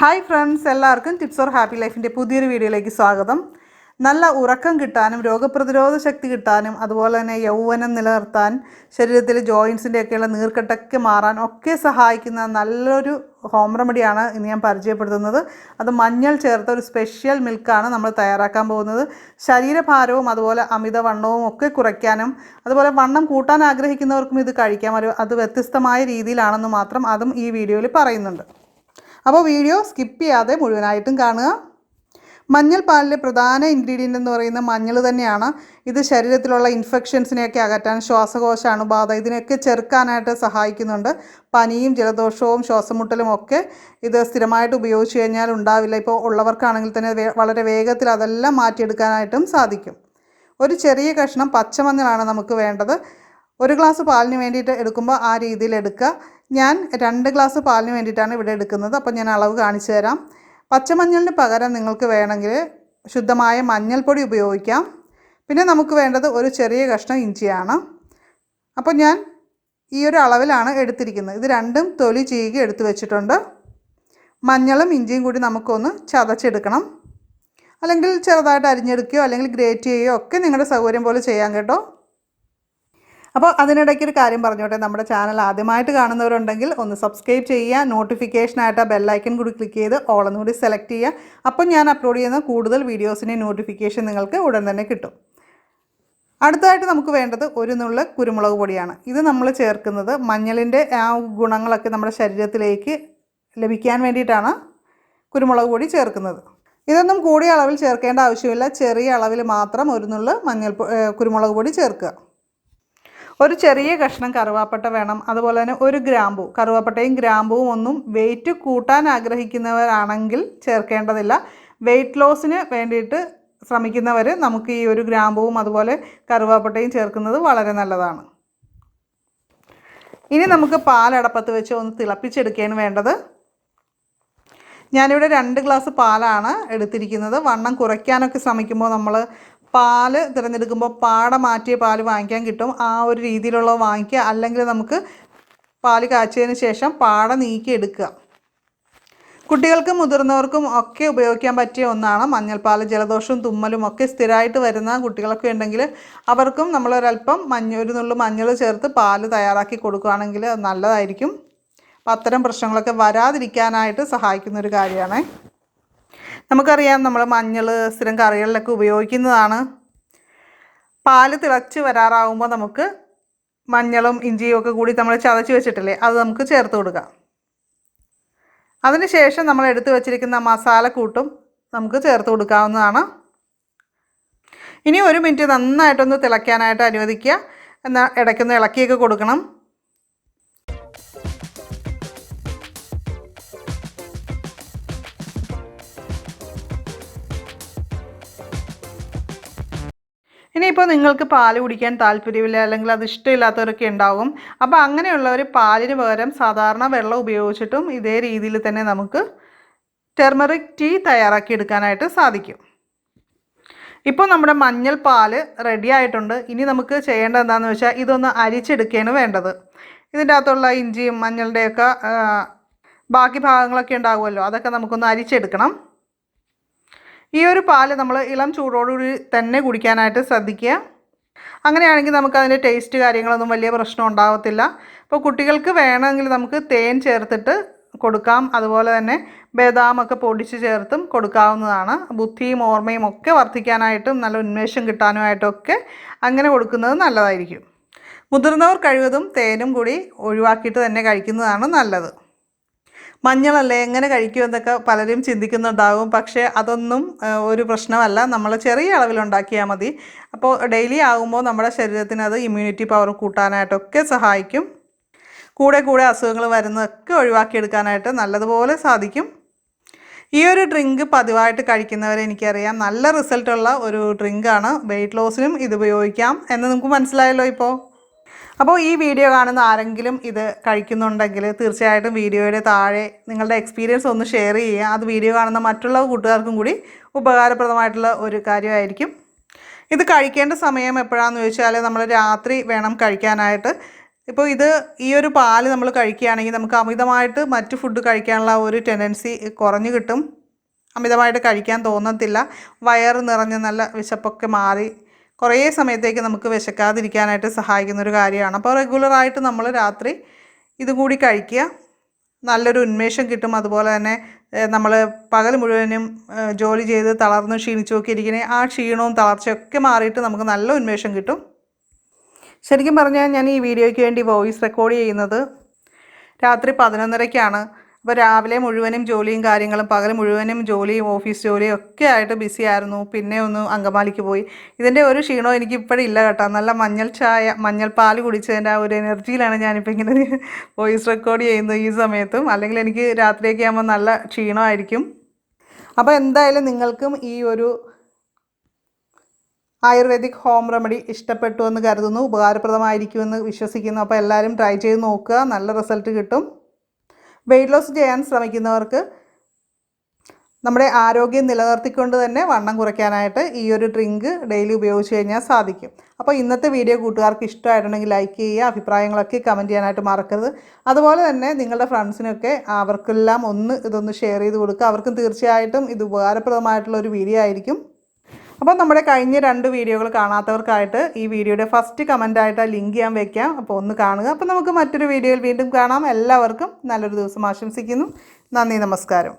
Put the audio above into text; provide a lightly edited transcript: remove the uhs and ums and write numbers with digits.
Hi friends, എല്ലാവർക്കും tips or happy ലൈഫിൻ്റെ പുതിയൊരു വീഡിയോയിലേക്ക് സ്വാഗതം. നല്ല ഉറക്കം കിട്ടാനും രോഗപ്രതിരോധ ശക്തി കിട്ടാനും അതുപോലെ തന്നെ യൗവനം നിലനിർത്താൻ ശരീരത്തിൽ ജോയിൻസിൻ്റെയൊക്കെയുള്ള നീർക്കെട്ടൊക്കെ മാറാൻ ഒക്കെ സഹായിക്കുന്ന നല്ലൊരു ഹോം റെമഡിയാണ് ഇന്ന് ഞാൻ പരിചയപ്പെടുത്തുന്നത്. അത് മഞ്ഞൾ ചേർത്ത ഒരു സ്പെഷ്യൽ മിൽക്കാണ് നമ്മൾ തയ്യാറാക്കാൻ പോകുന്നത്. ശരീരഭാരവും അതുപോലെ അമിതവണ്ണവും ഒക്കെ കുറയ്ക്കാനും അതുപോലെ വണ്ണം കൂട്ടാൻ ആഗ്രഹിക്കുന്നവർക്കും ഇത് കഴിക്കാം. അത് വ്യത്യസ്തമായ രീതിയിലാണെന്ന് മാത്രം അതും ഈ വീഡിയോയിൽ പറയുന്നുണ്ട്. അപ്പോൾ വീഡിയോ സ്കിപ്പ് ചെയ്യാതെ മുഴുവനായിട്ടും കാണുക. മഞ്ഞൾ പാലിലെ പ്രധാന ഇൻഗ്രീഡിയൻ്റ് എന്ന് പറയുന്നത് മഞ്ഞൾ തന്നെയാണ്. ഇത് ശരീരത്തിലുള്ള ഇൻഫെക്ഷൻസിനെയൊക്കെ അകറ്റാൻ, ശ്വാസകോശ അണുബാധ ഇതിനെയൊക്കെ ചെറുക്കാനായിട്ട് സഹായിക്കുന്നുണ്ട്. പനിയും ജലദോഷവും ശ്വാസമുട്ടലും ഒക്കെ ഇത് സ്ഥിരമായിട്ട് ഉപയോഗിച്ച് കഴിഞ്ഞാൽ ഉണ്ടാവില്ല. ഇപ്പോൾ ഉള്ളവർക്കാണെങ്കിൽ തന്നെ വളരെ വേഗത്തിൽ അതെല്ലാം മാറ്റിയെടുക്കാനായിട്ടും സാധിക്കും. ഒരു ചെറിയ കഷ്ണം പച്ചമഞ്ഞളാണ് നമുക്ക് വേണ്ടത്. ഒരു ഗ്ലാസ് പാലിന് വേണ്ടിയിട്ട് എടുക്കുമ്പോൾ ആ രീതിയിൽ എടുക്കുക. ഞാൻ 2 ഗ്ലാസ് പാലിന് വേണ്ടിയിട്ടാണ് ഇവിടെ എടുക്കുന്നത്. അപ്പോൾ ഞാൻ അളവ് കാണിച്ചു തരാം. പച്ചമഞ്ഞളിന് പകരം നിങ്ങൾക്ക് വേണമെങ്കിൽ ശുദ്ധമായ മഞ്ഞൾപ്പൊടി ഉപയോഗിക്കാം. പിന്നെ നമുക്ക് വേണ്ടത് ഒരു ചെറിയ കഷ്ണം ഇഞ്ചിയാണ്. അപ്പോൾ ഞാൻ ഈ ഒരു അളവിലാണ് എടുത്തിരിക്കുന്നത്. ഇത് രണ്ടും തൊലി ചീകി എടുത്തു വെച്ചിട്ടുണ്ട്. മഞ്ഞളും ഇഞ്ചിയും കൂടി നമുക്കൊന്ന് ചതച്ചെടുക്കണം. അല്ലെങ്കിൽ ചെറുതായിട്ട് അരിഞ്ഞെടുക്കുകയോ അല്ലെങ്കിൽ ഗ്രേറ്റ് ചെയ്യുകയോ ഒക്കെ നിങ്ങളുടെ സൗകര്യം പോലെ ചെയ്യാം കേട്ടോ. അപ്പോൾ അതിനിടയ്ക്ക് ഒരു കാര്യം പറഞ്ഞോട്ടെ, നമ്മുടെ ചാനൽ ആദ്യമായിട്ട് കാണുന്നവരുണ്ടെങ്കിൽ ഒന്ന് സബ്സ്ക്രൈബ് ചെയ്യുക. നോട്ടിഫിക്കേഷനായിട്ട് ആ ബെല്ലൈക്കൺ കൂടി ക്ലിക്ക് ചെയ്ത് ഓളെന്ന് കൂടി സെലക്ട് ചെയ്യുക. അപ്പോൾ ഞാൻ അപ്ലോഡ് ചെയ്യുന്ന കൂടുതൽ വീഡിയോസിൻ്റെ നോട്ടിഫിക്കേഷൻ നിങ്ങൾക്ക് ഉടൻ തന്നെ കിട്ടും. അടുത്തതായിട്ട് നമുക്ക് വേണ്ടത് ഒരു നുള്ള് കുരുമുളക് പൊടിയാണ്. ഇത് നമ്മൾ ചേർക്കുന്നത് മഞ്ഞളിൻ്റെ ആ ഗുണങ്ങളൊക്കെ നമ്മുടെ ശരീരത്തിലേക്ക് ലഭിക്കാൻ വേണ്ടിയിട്ടാണ് കുരുമുളക് പൊടി ചേർക്കുന്നത്. ഇതൊന്നും കൂടിയ അളവിൽ ചേർക്കേണ്ട ആവശ്യമില്ല. ചെറിയ അളവിൽ മാത്രം ഒരു നുള്ള് കുരുമുളക് പൊടി ചേർക്കുക. ഒരു ചെറിയ കഷ്ണം കറുവാപ്പട്ട വേണം. അതുപോലെ തന്നെ ഒരു ഗ്രാമ്പൂ. കറുവാപ്പട്ടയും ഗ്രാമ്പൂവും ഒന്നും വെയിറ്റ് കൂട്ടാൻ ആഗ്രഹിക്കുന്നവരാണെങ്കിൽ ചേർക്കേണ്ടതില്ല. വെയിറ്റ് ലോസിന് വേണ്ടിയിട്ട് ശ്രമിക്കുന്നവർ നമുക്ക് ഈ ഒരു ഗ്രാമ്പൂവും അതുപോലെ കറുവാപ്പട്ടയും ചേർക്കുന്നത് വളരെ നല്ലതാണ്. ഇനി നമുക്ക് പാലടപ്പത്ത് വെച്ച് ഒന്ന് തിളപ്പിച്ചെടുക്കുകയാണ് വേണ്ടത്. ഞാനിവിടെ 2 ഗ്ലാസ് പാലാണ് എടുത്തിരിക്കുന്നത്. വണ്ണം കുറയ്ക്കാനൊക്കെ ശ്രമിക്കുമ്പോൾ നമ്മൾ പാല് തിരഞ്ഞെടുക്കുമ്പോൾ പാട മാറ്റിയ പാല് വാങ്ങിക്കാൻ കിട്ടും. ആ ഒരു രീതിയിലുള്ള വാങ്ങിക്കുക. അല്ലെങ്കിൽ നമുക്ക് പാല് കാച്ചിയതിന് ശേഷം പാട നീക്കി എടുക്കുക. കുട്ടികൾക്കും മുതിർന്നവർക്കും ഒക്കെ ഉപയോഗിക്കാൻ പറ്റിയ ഒന്നാണ് മഞ്ഞൾപ്പാൽ. ജലദോഷവും തുമ്മലും ഒക്കെ സ്ഥിരമായിട്ട് വരുന്ന കുട്ടികളൊക്കെ ഉണ്ടെങ്കിൽ അവർക്കും നമ്മളൊരല്പം ഒരു നുള്ളു മഞ്ഞൾ ചേർത്ത് പാല് തയ്യാറാക്കി കൊടുക്കുകയാണെങ്കിൽ അത് നല്ലതായിരിക്കും. അപ്പം അത്തരം പ്രശ്നങ്ങളൊക്കെ വരാതിരിക്കാനായിട്ട് സഹായിക്കുന്നൊരു കാര്യമാണ്. നമുക്കറിയാം, നമ്മൾ മഞ്ഞൾ സ്ഥിരം കറികളിലൊക്കെ ഉപയോഗിക്കുന്നതാണ്. പാല് തിളച്ച് വരാറാവുമ്പോൾ നമുക്ക് മഞ്ഞളും ഇഞ്ചിയും ഒക്കെ കൂടി നമ്മൾ ചതച്ച് വെച്ചിട്ടില്ലേ, അത് നമുക്ക് ചേർത്ത് കൊടുക്കാം. അതിനുശേഷം നമ്മൾ എടുത്തു വച്ചിരിക്കുന്ന മസാലക്കൂട്ടും നമുക്ക് ചേർത്ത് കൊടുക്കാവുന്നതാണ്. ഇനി 1 മിനിറ്റ് നന്നായിട്ടൊന്ന് തിളയ്ക്കാനായിട്ട് അനുവദിക്കുക. എന്നാൽ ഇടയ്ക്കൊന്ന് ഇളക്കിയൊക്കെ കൊടുക്കണം. ഇനിയിപ്പോൾ നിങ്ങൾക്ക് പാല് കുടിക്കാൻ താല്പര്യമില്ല, അല്ലെങ്കിൽ അത് ഇഷ്ടമില്ലാത്തവരൊക്കെ ഉണ്ടാവും. അപ്പോൾ അങ്ങനെയുള്ളവർ പാലിന് പകരം സാധാരണ വെള്ളം ഉപയോഗിച്ചിട്ടും ഇതേ രീതിയിൽ തന്നെ നമുക്ക് ടെർമറിക് ടീ തയ്യാറാക്കി എടുക്കാനായിട്ട് സാധിക്കും. ഇപ്പോൾ നമ്മുടെ മഞ്ഞൾ പാല് റെഡി ആയിട്ടുണ്ട്. ഇനി നമുക്ക് ചെയ്യേണ്ടത് എന്താണെന്ന് വെച്ചാൽ ഇതൊന്ന് അരിച്ചെടുക്കുകയാണ് വേണ്ടത്. ഇതിൻ്റെ അകത്തുള്ള ഇഞ്ചിയും മഞ്ഞളുടെയൊക്കെ ബാക്കി ഭാഗങ്ങളൊക്കെ ഉണ്ടാകുമല്ലോ, അതൊക്കെ നമുക്കൊന്ന് അരിച്ചെടുക്കണം. ഈ ഒരു പാല് നമ്മൾ ഇളം ചൂടോടുകൂടി തന്നെ കുടിക്കാനായിട്ട് ശ്രദ്ധിക്കുക. അങ്ങനെയാണെങ്കിൽ നമുക്കതിൻ്റെ ടേസ്റ്റ് കാര്യങ്ങളൊന്നും വലിയ പ്രശ്നം ഉണ്ടാകത്തില്ല. അപ്പോൾ കുട്ടികൾക്ക് വേണമെങ്കിൽ നമുക്ക് തേൻ ചേർത്തിട്ട് കൊടുക്കാം. അതുപോലെ തന്നെ ബദാമൊക്കെ പൊടിച്ച് ചേർത്തും കൊടുക്കാവുന്നതാണ്. ബുദ്ധിയും ഓർമ്മയും ഒക്കെ വർദ്ധിക്കാനായിട്ടും നല്ല ഉന്മേഷം കിട്ടാനുമായിട്ടൊക്കെ അങ്ങനെ കൊടുക്കുന്നത് നല്ലതായിരിക്കും. മുതിർന്നവർ കഴിവതും തേനും കൂടി ഒഴിവാക്കിയിട്ട് തന്നെ കഴിക്കുന്നതാണ് നല്ലത്. മഞ്ഞളല്ലേ എങ്ങനെ കഴിക്കുമെന്നൊക്കെ പലരും ചിന്തിക്കുന്നുണ്ടാകും. പക്ഷേ അതൊന്നും ഒരു പ്രശ്നമല്ല. നമ്മൾ ചെറിയ അളവിലുണ്ടാക്കിയാൽ മതി. അപ്പോൾ ഡെയിലി ആകുമ്പോൾ നമ്മുടെ ശരീരത്തിന് അത് ഇമ്മ്യൂണിറ്റി പവർ കൂട്ടാനായിട്ടൊക്കെ സഹായിക്കും. കൂടെ അസുഖങ്ങൾ വരുന്നതൊക്കെ ഒഴിവാക്കിയെടുക്കാനായിട്ട് നല്ലതുപോലെ സാധിക്കും. ഈ ഒരു ഡ്രിങ്ക് പതിവായിട്ട് കഴിക്കുന്നവരെ എനിക്കറിയാം നല്ല റിസൾട്ടുള്ള ഒരു ഡ്രിങ്കാണ്. വെയിറ്റ് ലോസിനും ഇത് ഉപയോഗിക്കാം എന്ന് നമുക്ക് മനസ്സിലായല്ലോ ഇപ്പോൾ. അപ്പോൾ ഈ വീഡിയോ കാണുന്ന ആരെങ്കിലും ഇത് കഴിക്കുന്നുണ്ടെങ്കിൽ തീർച്ചയായിട്ടും വീഡിയോയുടെ താഴെ നിങ്ങളുടെ എക്സ്പീരിയൻസ് ഒന്ന് ഷെയർ ചെയ്യുക. അത് വീഡിയോ കാണുന്ന മറ്റുള്ള കൂട്ടുകാർക്കും കൂടി ഉപകാരപ്രദമായിട്ടുള്ള ഒരു കാര്യമായിരിക്കും. ഇത് കഴിക്കേണ്ട സമയം എപ്പോഴാണെന്ന് ചോദിച്ചാൽ നമ്മൾ രാത്രി വേണം കഴിക്കാനായിട്ട്. ഇപ്പോൾ ഈ ഒരു പാല് നമ്മൾ കഴിക്കുകയാണെങ്കിൽ നമുക്ക് അമിതമായിട്ട് മറ്റ് ഫുഡ് കഴിക്കാനുള്ള ഒരു ടെൻഡൻസി കുറഞ്ഞു കിട്ടും. അമിതമായിട്ട് കഴിക്കാൻ തോന്നത്തില്ല. വയറ് നിറഞ്ഞ് നല്ല വിശപ്പൊക്കെ മാറി കുറേ സമയത്തേക്ക് നമുക്ക് വിശക്കാതിരിക്കാനായിട്ട് സഹായിക്കുന്നൊരു കാര്യമാണ്. അപ്പോൾ റെഗുലറായിട്ട് നമ്മൾ രാത്രി ഇതും കൂടി കഴിക്കുക. നല്ലൊരു ഉന്മേഷം കിട്ടും. അതുപോലെ തന്നെ നമ്മൾ പകൽ മുഴുവനും ജോലി ചെയ്ത് തളർന്ന് ക്ഷീണിച്ചൊക്കെ ഇരിക്കണേ ആ ക്ഷീണവും തളർച്ചയൊക്കെ മാറിയിട്ട് നമുക്ക് നല്ല ഉന്മേഷം കിട്ടും. ശരിക്കും പറഞ്ഞാൽ ഞാൻ ഈ വീഡിയോയ്ക്ക് വേണ്ടി വോയിസ് റെക്കോർഡ് ചെയ്യുന്നത് രാത്രി 11:30-ക്കാണ്. അപ്പോൾ രാവിലെ മുഴുവനും ജോലിയും കാര്യങ്ങളും പകൽ മുഴുവനും ജോലിയും ഓഫീസ് ജോലിയും ഒക്കെ ആയിട്ട് ബിസി ആയിരുന്നു. പിന്നെ ഒന്ന് അങ്കമാലിക്ക് പോയി. ഇതിൻ്റെ ഒരു ക്ഷീണവും എനിക്ക് ഇപ്പോഴും ഇല്ല കേട്ടോ. നല്ല മഞ്ഞൾപ്പാൽ കുടിച്ചതിൻ്റെ ആ ഒരു എനർജിയിലാണ് ഞാനിപ്പോൾ ഇങ്ങനെ വോയിസ് റെക്കോർഡ് ചെയ്യുന്നത് ഈ സമയത്തും. അല്ലെങ്കിൽ എനിക്ക് രാത്രിയൊക്കെ ആകുമ്പോൾ നല്ല ക്ഷീണമായിരിക്കും. അപ്പോൾ എന്തായാലും നിങ്ങൾക്കും ഈ ഒരു ആയുർവേദിക് ഹോം റെമഡി ഇഷ്ടപ്പെട്ടു എന്ന് കരുതുന്നു, ഉപകാരപ്രദമായിരിക്കുമെന്ന് വിശ്വസിക്കുന്നു. അപ്പോൾ എല്ലാവരും ട്രൈ ചെയ്ത് നോക്കുക, നല്ല റിസൾട്ട് കിട്ടും. വെയിറ്റ് ലോസ് ചെയ്യാൻ ശ്രമിക്കുന്നവർക്ക് നമ്മുടെ ആരോഗ്യം നിലനിർത്തിക്കൊണ്ട് തന്നെ വണ്ണം കുറയ്ക്കാനായിട്ട് ഈ ഒരു ഡ്രിങ്ക് ഡെയിലി ഉപയോഗിച്ച് കഴിഞ്ഞാൽ സാധിക്കും. അപ്പോൾ ഇന്നത്തെ വീഡിയോ കൂട്ടുകാർക്ക് ഇഷ്ടമായിട്ടുണ്ടെങ്കിൽ ലൈക്ക് ചെയ്യുക, അഭിപ്രായങ്ങളൊക്കെ കമൻറ്റ് ചെയ്യാനായിട്ട് മറക്കരുത്. അതുപോലെ തന്നെ നിങ്ങളുടെ ഫ്രണ്ട്സിനൊക്കെ അവർക്കെല്ലാം ഇതൊന്ന് ഷെയർ ചെയ്ത് കൊടുക്കുക. അവർക്കും തീർച്ചയായിട്ടും ഇത് ഉപകാരപ്രദമായിട്ടുള്ള ഒരു വീഡിയോ ആയിരിക്കും. അപ്പോൾ നമ്മുടെ കഴിഞ്ഞ 2 വീഡിയോകൾ കാണാത്തവർക്കായിട്ട് ഈ വീഡിയോയുടെ ഫസ്റ്റ് കമൻറ്റായിട്ട് ലിങ്ക് ഞാൻ വെക്കാം. അപ്പോൾ ഒന്ന് കാണുക. അപ്പോൾ നമുക്ക് മറ്റൊരു വീഡിയോയിൽ വീണ്ടും കാണാം. എല്ലാവർക്കും നല്ലൊരു ദിവസം ആശംസിക്കുന്നു. നന്ദി, നമസ്കാരം.